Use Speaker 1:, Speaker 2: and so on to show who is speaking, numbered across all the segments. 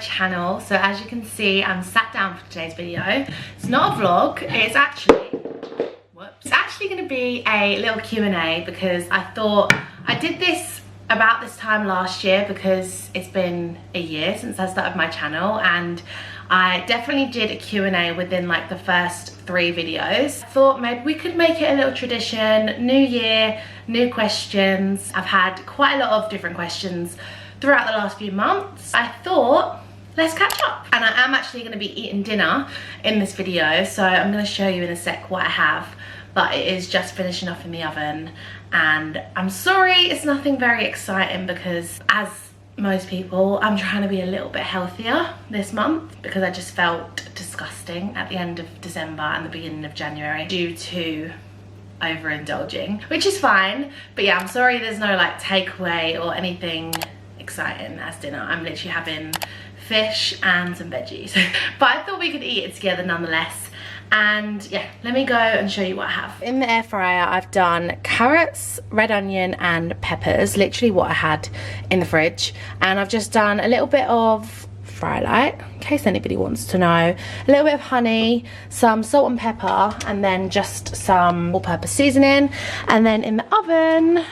Speaker 1: channel. So as you can see, I'm sat down for today's video. It's not a vlog, it's actually going to be a little Q&A, because I thought I did this about this time last year because it's been a year since I started my channel, and I definitely did a Q&A within like the first 3 videos. I thought maybe we could make it a little tradition. New year, new questions. I've had quite a lot of different questions throughout the last few months. I thought, let's catch up. And I am actually going to be eating dinner in this video, so I'm going to show you in a sec what I have, but it is just finishing off in the oven. And I'm sorry, it's nothing very exciting, because as most people, I'm trying to be a little bit healthier this month, because I just felt disgusting at the end of December and the beginning of January due to overindulging, which is fine. But yeah, I'm sorry there's no like takeaway or anything exciting as dinner. I'm literally having fish and some veggies. But I thought we could eat it together nonetheless. And yeah, let me go and show you what I have. In the air fryer, I've done carrots, red onion and peppers, literally what I had in the fridge. And I've just done a little bit of fry light, in case anybody wants to know, a little bit of honey, some salt and pepper, and then just some all-purpose seasoning. And then in the oven,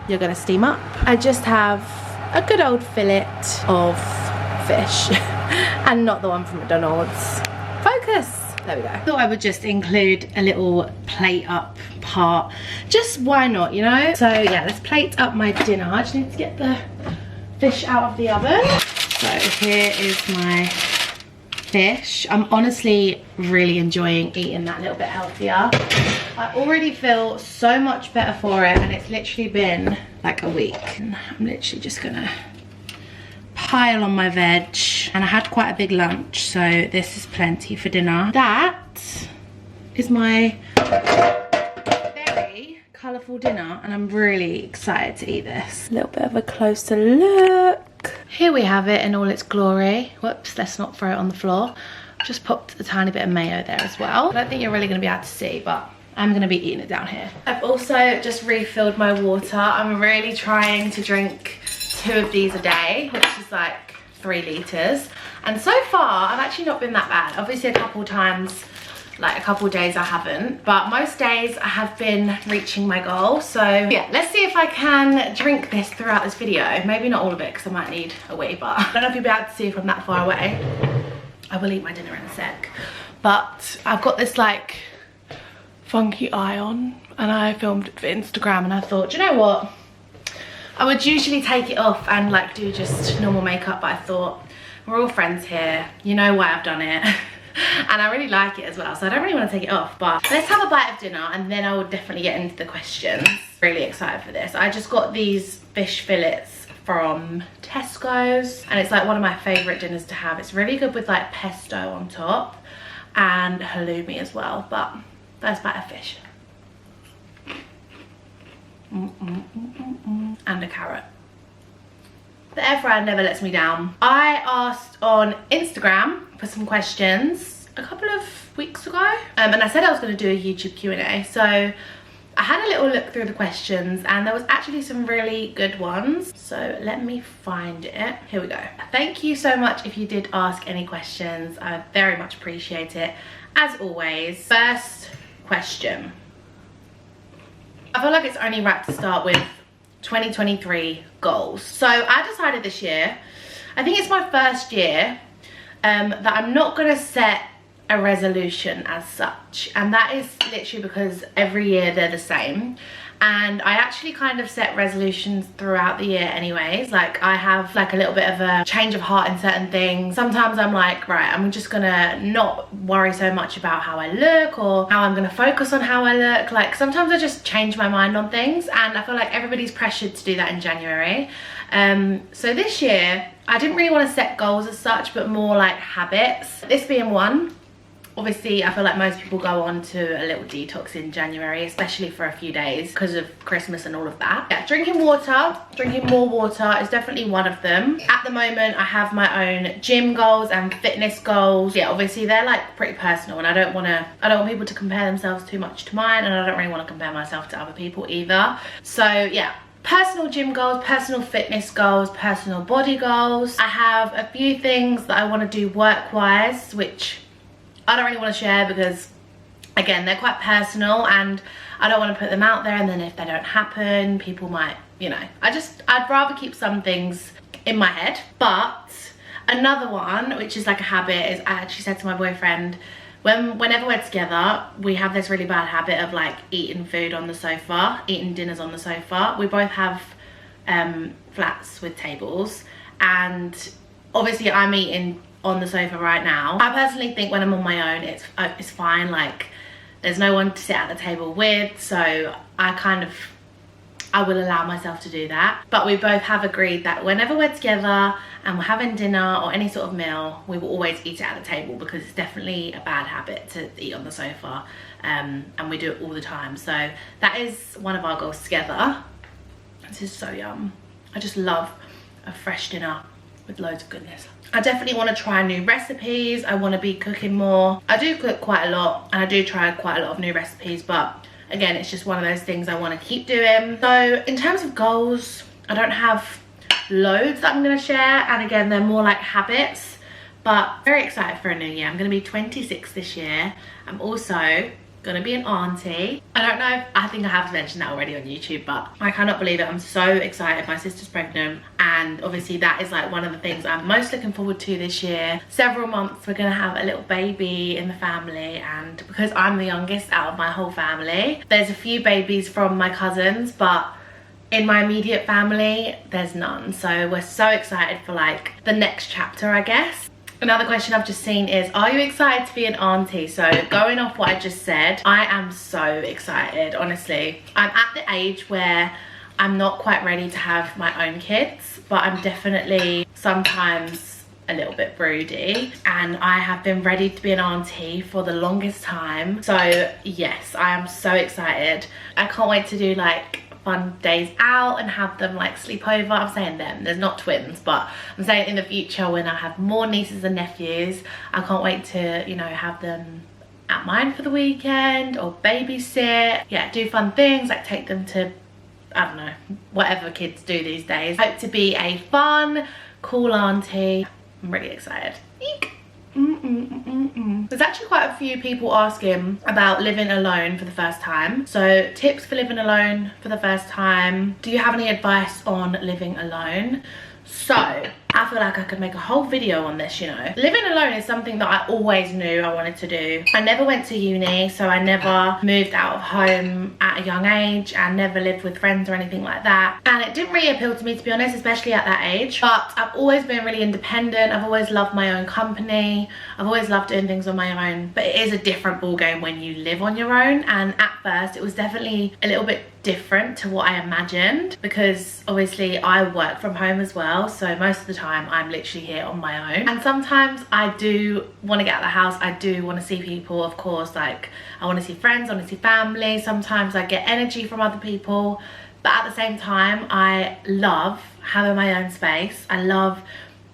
Speaker 1: you're gonna steam up. I just have a good old fillet of fish and not the one from McDonald's. Focus. There we go. I thought I would just include a little plate up part. Just why not, you know? So yeah, let's plate up my dinner. I just need to get the fish out of the oven. So here is my fish. I'm honestly really enjoying eating that little bit healthier. I already feel so much better for it, and it's literally been like a week. And I'm literally just gonna pile on my veg, and I had quite a big lunch, so this is plenty for dinner. That is my very colourful dinner, and I'm really excited to eat this. A little bit of a closer look. Here we have it in all its glory. Whoops, let's not throw it on the floor. Just popped a tiny bit of mayo there as well. I don't think you're really going to be able to see, but I'm going to be eating it down here. I've also just refilled my water. I'm really trying to drink 2 of these a day, which is like 3 litres. And so far, I've actually not been that bad. Obviously a couple times, like a couple days I haven't, but most days I have been reaching my goal. So yeah, let's see if I can drink this throughout this video. Maybe not all of it, because I might need a wee, but I don't know if you'll be able to see from that far away. I will eat my dinner in a sec. But I've got this like funky eye on, and I filmed it for Instagram, and I thought, do you know what? I would usually take it off and like do just normal makeup, but I thought, we're all friends here, you know why I've done it. And I really like it as well, so I don't really want to take it off. But let's have a bite of dinner, and then I will definitely get into the questions. Really excited for this. I just got these fish fillets from Tesco's, and it's like one of my favourite dinners to have. It's really good with like pesto on top and halloumi as well. But first bite of fish. And a carrot. The air fryer never lets me down. I asked on Instagram for some questions a couple of weeks ago, and I said I was going to do a YouTube Q&A. So I had a little look through the questions, and there was actually some really good ones. So let me find it. Here we go. Thank you so much if you did ask any questions. I very much appreciate it, as always. First question. I feel like it's only right to start with 2023 goals. So I decided this year, I think it's my first year, that I'm not going to set a resolution as such. And that is literally because every year they're the same. And I actually kind of set resolutions throughout the year anyways. Like I have like a little bit of a change of heart in certain things. Sometimes I'm like, right, I'm just gonna not worry so much about how I look or how I'm gonna focus on how I look. Like sometimes I just change my mind on things, and I feel like everybody's pressured to do that in January. So this year, I didn't really want to set goals as such, but more like habits. This being one. Obviously, I feel like most people go on to a little detox in January, especially for a few days because of Christmas and all of that. Yeah, drinking water, drinking more water is definitely one of them. At the moment, I have my own gym goals and fitness goals. Yeah, obviously they're like pretty personal, and I don't want people to compare themselves too much to mine, and I don't really want to compare myself to other people either. So yeah, personal gym goals, personal fitness goals, personal body goals. I have a few things that I want to do work-wise, which I don't really want to share because, again, they're quite personal and I don't want to put them out there, and then if they don't happen, people might, you know, I'd rather keep some things in my head. But another one, which is like a habit, is I actually said to my boyfriend, whenever we're together, we have this really bad habit of like eating food on the sofa, eating dinners on the sofa. We both have flats with tables, and obviously I'm eating on the sofa right now. I personally think when I'm on my own, it's fine. Like, there's no one to sit at the table with, so I will allow myself to do that. But we both have agreed that whenever we're together and we're having dinner or any sort of meal, we will always eat it at the table, because it's definitely a bad habit to eat on the sofa, and we do it all the time. So that is one of our goals together. This is so yum. I just love a fresh dinner with loads of goodness. I definitely want to try new recipes. I want to be cooking more. I do cook quite a lot and I do try quite a lot of new recipes, but again, it's just one of those things I want to keep doing. So in terms of goals, I don't have loads that I'm going to share, and again, they're more like habits, but very excited for a new year. I'm going to be 26 this year. I'm also going to be an auntie. I don't know, I think I have mentioned that already on YouTube, but I cannot believe it. I'm so excited. My sister's pregnant, and obviously that is like one of the things I'm most looking forward to this year. Several months we're gonna have a little baby in the family, and because I'm the youngest out of my whole family, there's a few babies from my cousins, but in my immediate family there's none. So we're so excited for like the next chapter, I guess. Another question I've just seen is, are you excited to be an auntie? So going off what I just said, I am so excited, honestly. I'm at the age where I'm not quite ready to have my own kids, but I'm definitely sometimes a little bit broody, and I have been ready to be an auntie for the longest time. So yes, I am so excited. I can't wait to do like fun days out and have them like sleep over. I'm saying them, there's not twins, but I'm saying in the future when I have more nieces and nephews, I can't wait to, you know, have them at mine for the weekend or babysit. Yeah, do fun things like take them to, I don't know, whatever kids do these days. Hope to be a fun, cool auntie. I'm really excited. Eek. There's actually quite a few people asking about living alone for the first time. So tips for living alone for the first time. Do you have any advice on living alone? So I feel like I could make a whole video on this, you know. Living alone is something that I always knew I wanted to do. I never went to uni, so I never moved out of home at a young age and never lived with friends or anything like that. And it didn't really appeal to me, to be honest, especially at that age. But I've always been really independent. I've always loved my own company. I've always loved doing things on my own. But it is a different ballgame when you live on your own. And at first, it was definitely a little bit different to what I imagined, because obviously I work from home as well, so most of the time I'm literally here on my own. And sometimes I do want to get out of the house. I do want to see people, of course, like I want to see friends, I want to see family. Sometimes I get energy from other people, but at the same time I love having my own space. I love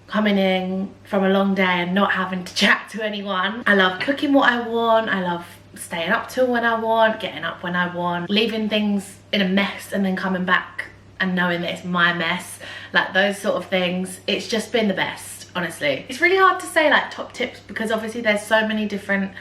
Speaker 1: coming in from a long day and not having to chat to anyone. I love cooking what I want. I love staying up till when I want, getting up when I want, leaving things in a mess and then coming back and knowing that it's my mess. Like those sort of things, it's just been the best, honestly. It's really hard to say like top tips, because obviously there's so many different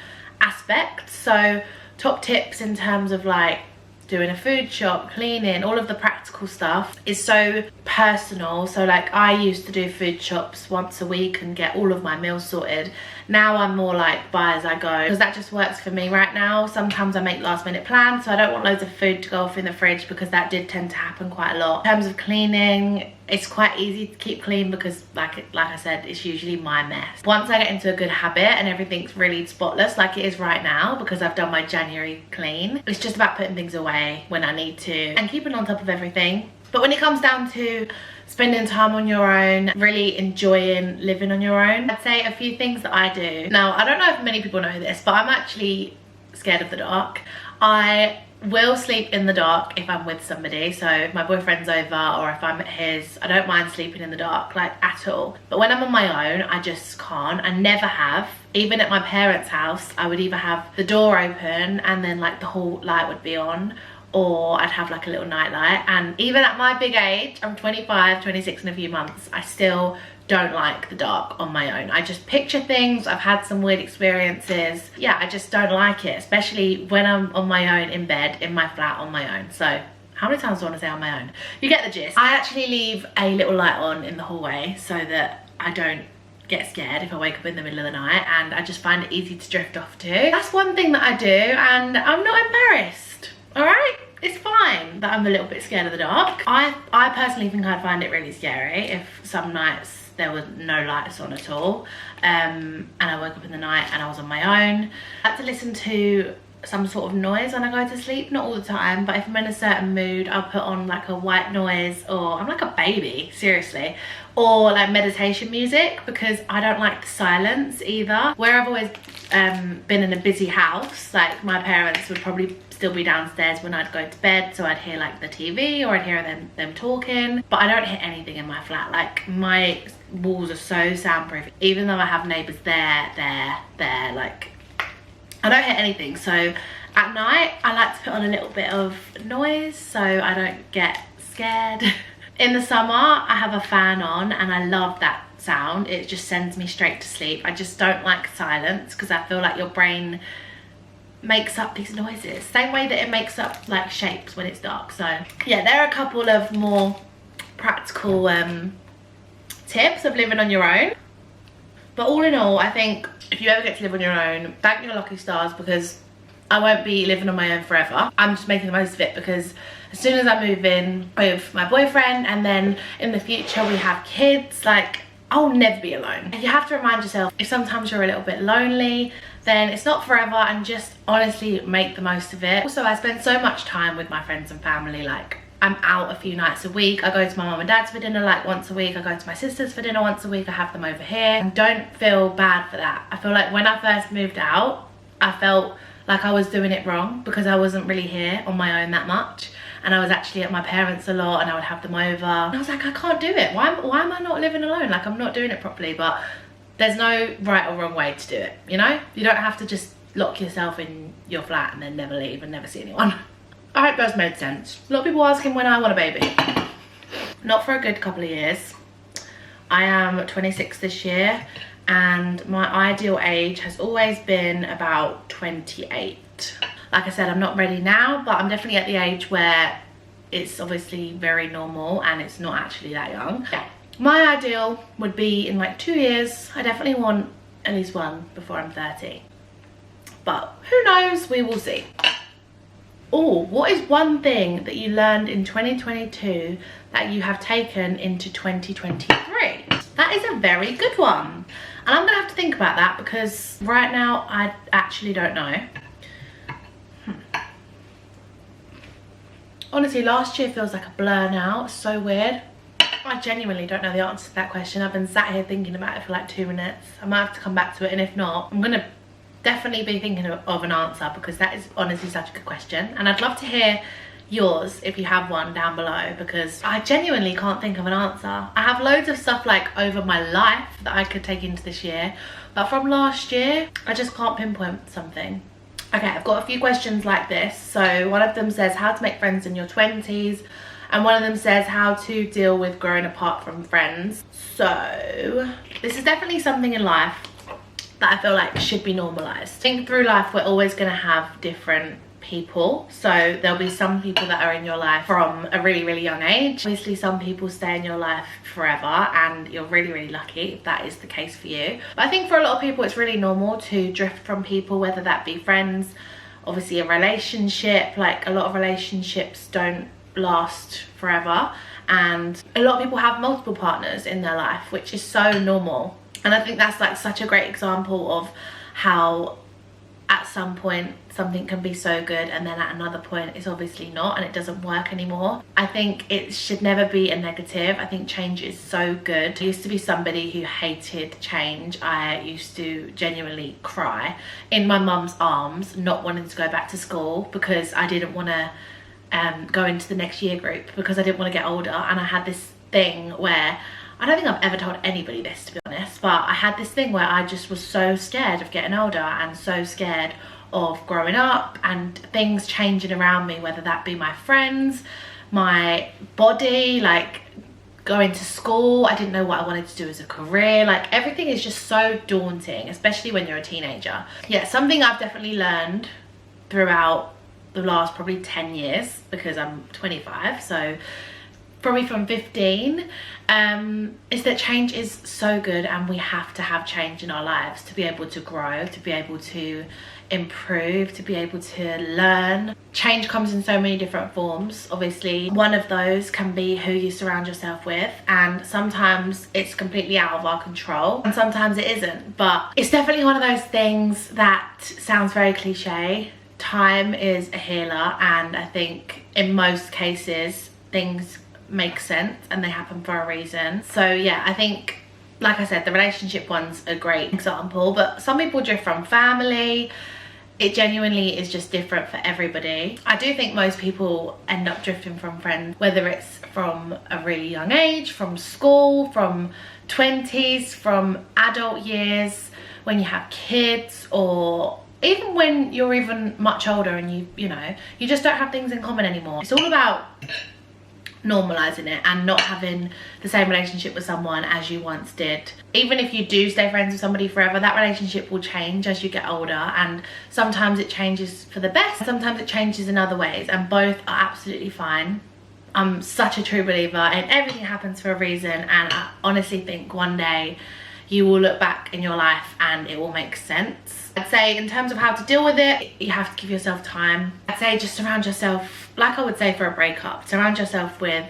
Speaker 1: aspects. So top tips in terms of like doing a food shop, cleaning, all of the practical stuff is so personal. So like I used to do food shops once a week and get all of my meals sorted. Now I'm more like buy as I go, because that just works for me right now. Sometimes I make last minute plans, so I don't want loads of food to go off in the fridge, because that did tend to happen quite a lot. In terms of cleaning, it's quite easy to keep clean because like I said, it's usually my mess. Once I get into a good habit and everything's really spotless like it is right now, because I've done my January clean, it's just about putting things away when I need to and keeping on top of everything. But when it comes down to spending time on your own, really enjoying living on your own, I'd say a few things that I do. Now, I don't know if many people know this, but I'm actually scared of the dark. I will sleep in the dark if I'm with somebody. So if my boyfriend's over or if I'm at his, I don't mind sleeping in the dark, like at all. But when I'm on my own, I just can't. I never have. Even at my parents' house, I would either have the door open and then like the whole light would be on, or I'd have like a little nightlight. And even at my big age, I'm 25, 26 in a few months, I still don't like the dark on my own. I just picture things. I've had some weird experiences. Yeah, I just don't like it, especially when I'm on my own in bed, in my flat on my own. So how many times do I want to say on my own? You get the gist. I actually leave a little light on in the hallway so that I don't get scared if I wake up in the middle of the night, and I just find it easy to drift off to. That's one thing that I do, and I'm not embarrassed, all right? It's fine that I'm a little bit scared of the dark. I personally think I'd find it really scary if some nights there were no lights on at all, and I woke up in the night and I was on my own. I have to listen to some sort of noise when I go to sleep, not all the time, but if I'm in a certain mood, I'll put on like a white noise, or I'm like a baby, seriously, or like meditation music, because I don't like the silence either. Where I've always been in a busy house, like my parents would probably still be downstairs when I'd go to bed, so I'd hear like the TV or I'd hear them talking, but I don't hear anything in my flat. Like my walls are so soundproof, even though I have neighbours there, like I don't hear anything. So at night I like to put on a little bit of noise so I don't get scared. In the summer I have a fan on and I love that sound. It just sends me straight to sleep. I just don't like silence because I feel like your brain makes up these noises same way that it makes up like shapes when it's dark. So yeah, there are a couple of more practical tips of living on your own. But all in all, I think if you ever get to live on your own, thank your lucky stars, because I won't be living on my own forever. I'm just making the most of it, because as soon as I move in with my boyfriend and then in the future we have kids, like I'll never be alone. You have to remind yourself, if sometimes you're a little bit lonely, then it's not forever, and just honestly make the most of it. Also, I spend so much time with my friends and family. Like I'm out a few nights a week. I go to my mum and dad's for dinner like once a week. I go to my sister's for dinner once a week. I have them over here. And don't feel bad for that. I feel like when I first moved out, I felt like I was doing it wrong because I wasn't really here on my own that much. And I was actually at my parents' a lot, and I would have them over. And I was like, I can't do it. Why am I not living alone? Like I'm not doing it properly. But there's no right or wrong way to do it, you know? You don't have to just lock yourself in your flat and then never leave and never see anyone. I hope that's made sense. A lot of people asking when I want a baby. Not for a good couple of years. I am 26 this year, and my ideal age has always been about 28. Like I said, I'm not ready now, but I'm definitely at the age where it's obviously very normal and it's not actually that young. Yeah. My ideal would be in like 2 years. I definitely want at least one before I'm 30. But who knows, we will see. Oh, what is one thing that you learned in 2022 that you have taken into 2023? That is a very good one. And I'm gonna have to think about that, because right now I actually don't know. Honestly, last year feels like a blur now. It's so weird. I genuinely don't know the answer to that question. I've been sat here thinking about it for like 2 minutes. I might have to come back to it, and if not, I'm gonna definitely be thinking of an answer, because that is honestly such a good question. And I'd love to hear yours if you have one down below, because I genuinely can't think of an answer. I have loads of stuff like over my life that I could take into this year, but from last year I just can't pinpoint something. Okay, I've got a few questions like this. So one of them says how to make friends in your 20s, and one of them says how to deal with growing apart from friends. So this is definitely something in life that I feel like should be normalized. I think through life we're always going to have different people. So there'll be some people that are in your life from a really, really young age. Obviously some people stay in your life forever, and you're really, really lucky if that is the case for you. But I think for a lot of people it's really normal to drift from people, whether that be friends, obviously a relationship. Like a lot of relationships don't last forever, and a lot of people have multiple partners in their life, which is so normal. And I think that's like such a great example of how at some point something can be so good, and then at another point it's obviously not, and it doesn't work anymore. I think it should never be a negative. I think change is so good. I used to be somebody who hated change. I used to genuinely cry in my mum's arms, not wanting to go back to school because I didn't want to go into the next year group, because I didn't want to get older. And I had this thing where, I don't think I've ever told anybody this, to be honest, but I had this thing where I just was so scared of getting older and so scared of growing up and things changing around me, whether that be my friends, my body, like going to school. I didn't know what I wanted to do as a career. Like everything is just so daunting, especially when you're a teenager. Yeah, something I've definitely learned throughout the last probably 10 years, because I'm 25, so probably from 15, is that change is so good, and we have to have change in our lives to be able to grow, to be able to improve, to be able to learn. Change comes in so many different forms. Obviously, one of those can be who you surround yourself with, and sometimes it's completely out of our control and sometimes it isn't, but it's definitely one of those things that sounds very cliche. Time is a healer, and I think in most cases things make sense and they happen for a reason. So yeah, I think, like I said, the relationship one's a great example, but some people drift from family. It genuinely is just different for everybody. I do think most people end up drifting from friends, whether it's from a really young age, from school, from 20s, from adult years, when you have kids, or even when you're even much older and you know, you just don't have things in common anymore. It's all about normalizing it and not having the same relationship with someone as you once did. Even if you do stay friends with somebody forever, that relationship will change as you get older, and sometimes it changes for the best, sometimes it changes in other ways, and both are absolutely fine. I'm such a true believer in everything happens for a reason, and I honestly think one day you will look back in your life and it will make sense. I'd say in terms of how to deal with it, you have to give yourself time. I'd say just surround yourself, like I would say for a breakup, surround yourself with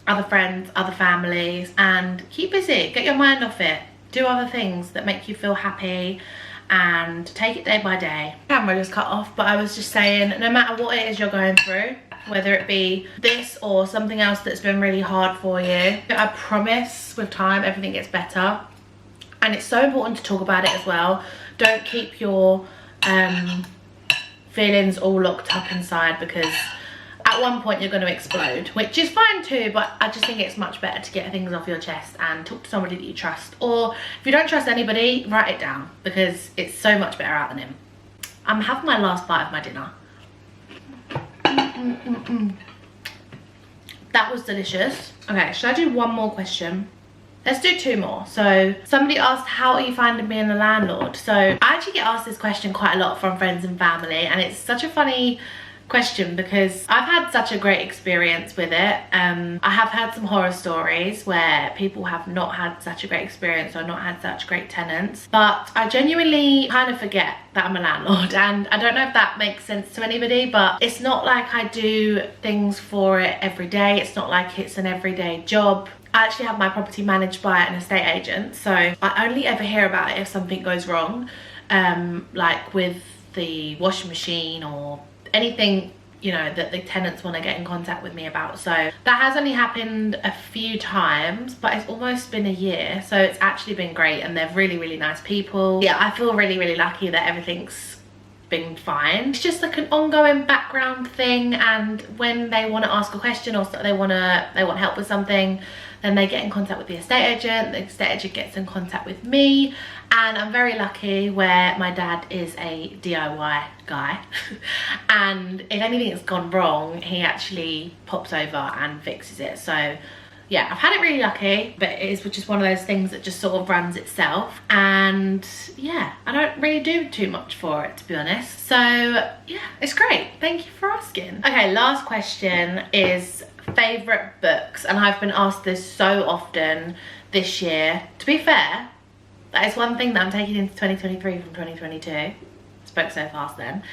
Speaker 1: other friends, other families, and keep busy. Get your mind off it. Do other things that make you feel happy and take it day by day. Camera just cut off, but I was just saying, no matter what it is you're going through, whether it be this or something else that's been really hard for you, I promise with time everything gets better. And it's so important to talk about it as well. Don't keep your feelings all locked up inside, because at one point you're going to explode, which is fine too, but I just think it's much better to get things off your chest and talk to somebody that you trust. Or if you don't trust anybody, write it down, because it's so much better out than him. I'm having my last bite of my dinner. That was delicious. Okay, should I do one more question? Let's do two more. So somebody asked, how are you finding being a landlord? So I actually get asked this question quite a lot from friends and family, and it's such a funny question because I've had such a great experience with it. I have had some horror stories where people have not had such a great experience or not had such great tenants, but I genuinely kind of forget that I'm a landlord, and I don't know if that makes sense to anybody, but it's not like I do things for it every day. It's not like it's an everyday job. I actually have my property managed by an estate agent, so I only ever hear about it if something goes wrong, like with the washing machine or anything, you know, that the tenants want to get in contact with me about. So that has only happened a few times, but it's almost been a year, so it's actually been great, and they're really, really nice people. Yeah, I feel really, really lucky that everything's been fine. It's just like an ongoing background thing, and when they want to ask a question or they want help with something, then they get in contact with the estate agent gets in contact with me, and I'm very lucky where my dad is a DIY guy and if anything has gone wrong, he actually pops over and fixes it. So yeah, I've had it really lucky, but it is just one of those things that just sort of runs itself, and yeah, I don't really do too much for it, to be honest. So yeah, it's great. Thank you for asking. Okay, last question is favorite books, and I've been asked this so often this year. To be fair, that is one thing that I'm taking into 2023 from 2022. Spoke so fast then.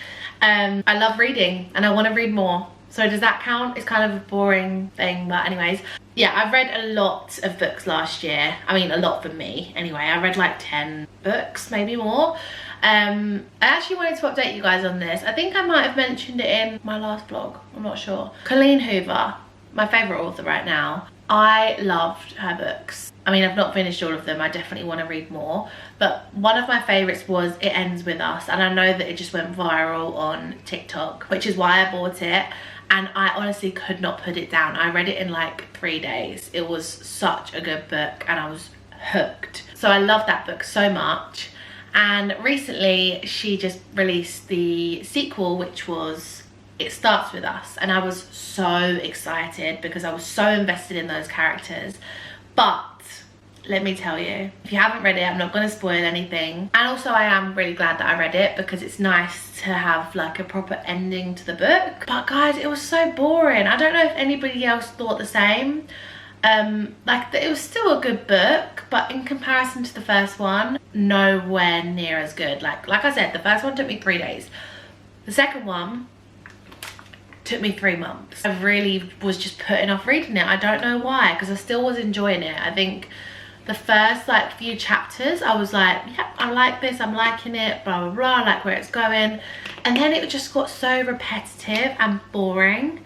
Speaker 1: I love reading and I want to read more. So does that count? It's kind of a boring thing, but anyways. Yeah, I've read a lot of books last year. I mean, a lot for me anyway. I read like 10 books, maybe more. I actually wanted to update you guys on this. I think I might have mentioned it in my last vlog, I'm not sure. Colleen Hoover, my favourite author right now. I loved her books. I mean, I've not finished all of them. I definitely want to read more. But one of my favourites was It Ends With Us. And I know that it just went viral on TikTok, which is why I bought it. And I honestly could not put it down. I read it in like 3 days. It was such a good book and I was hooked. So I love that book so much. And recently she just released the sequel, which was It Starts With Us, and I was so excited because I was so invested in those characters. But let me tell you, if you haven't read it, I'm not going to spoil anything. And also I am really glad that I read it because it's nice to have like a proper ending to the book. But guys, it was so boring. I don't know if anybody else thought the same. It was still a good book, but in comparison to the first one, nowhere near as good. Like I said, the first one took me 3 days. The second one took me 3 months. I really was just putting off reading it. I don't know why, because I still was enjoying it. I think the first like few chapters I was like, yep, I like this, I'm liking it, blah blah blah, I like where it's going. And then it just got so repetitive and boring,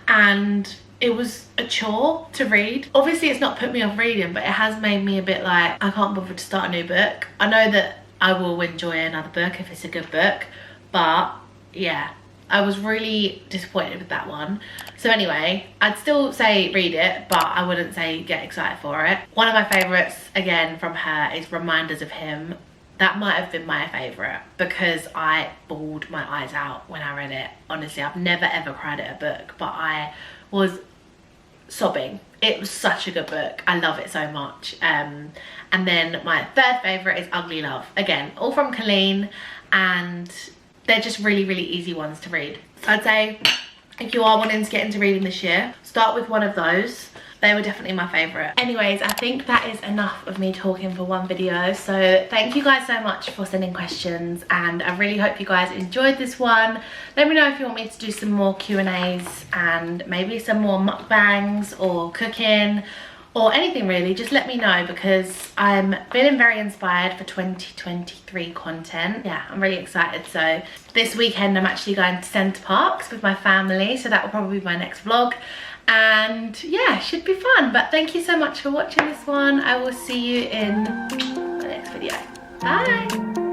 Speaker 1: and it was a chore to read. Obviously it's not put me off reading, but it has made me a bit like, I can't bother to start a new book. I know that I will enjoy another book if it's a good book, but yeah, I was really disappointed with that one. So anyway, I'd still say read it, but I wouldn't say get excited for it. One of my favourites, again, from her is Reminders of Him. That might have been my favourite because I bawled my eyes out when I read it. Honestly, I've never ever cried at a book, but I was sobbing. It was such a good book. I love it so much. And then my third favourite is Ugly Love. Again, all from Colleen, and they're just really, really easy ones to read. So I'd say if you are wanting to get into reading this year, start with one of those. They were definitely my favourite. Anyways, I think that is enough of me talking for one video. So thank you guys so much for sending questions, and I really hope you guys enjoyed this one. Let me know if you want me to do some more Q&As and maybe some more mukbangs or cooking or anything really. Just let me know, because I'm feeling very inspired for 2023 content. Yeah, I'm really excited. So this weekend I'm actually going to Centre Parks with my family, so that will probably be my next vlog. And yeah, should be fun. But thank you so much for watching this one. I will see you in the next video. Bye.